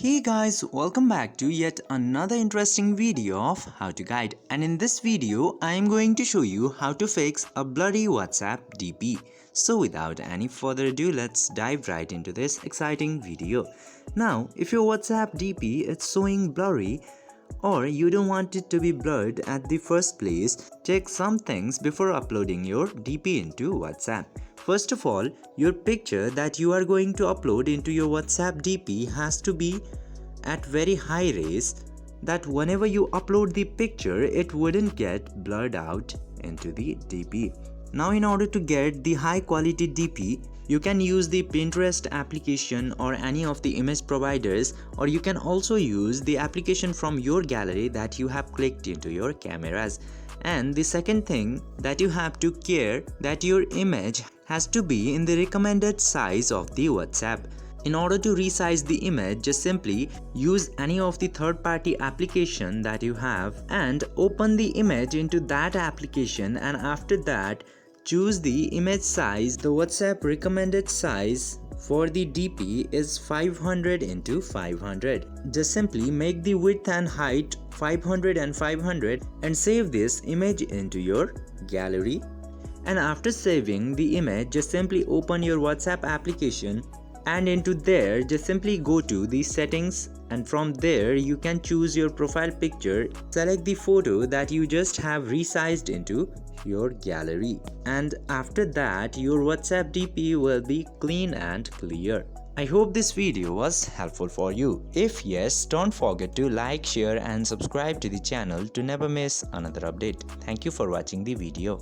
Hey guys, welcome back to yet another interesting video of how to guide, and in this video I am going to show you how to fix a blurry WhatsApp DP. So without any further ado, let's dive right into this exciting video. Now if your WhatsApp DP is showing blurry or you don't want it to be blurred at the first place, check some things before uploading your DP into WhatsApp. First of all, your picture that you are going to upload into your WhatsApp DP has to be at very high res that whenever you upload the picture, it wouldn't get blurred out into the DP. Now in order to get the high quality DP, you can use the Pinterest application or any of the image providers, or you can also use the application from your gallery that you have clicked into your cameras. And the second thing that you have to care that your image has to be in the recommended size of the WhatsApp. In order to resize the image, just simply use any of the third-party application that you have and open the image into that application, and after that choose the image size. The WhatsApp recommended size for the DP is 500 into 500. Just simply make the width and height 500 and 500 and save this image into your gallery. And after saving the image, just simply open your WhatsApp application, and into there just simply go to the settings, and from there you can choose your profile picture. Select the photo that you just have resized into your gallery, and after that your WhatsApp DP will be clean and clear. I hope this video was helpful for you. If yes, don't forget to like, share and subscribe to the channel to never miss another update. Thank you for watching the video.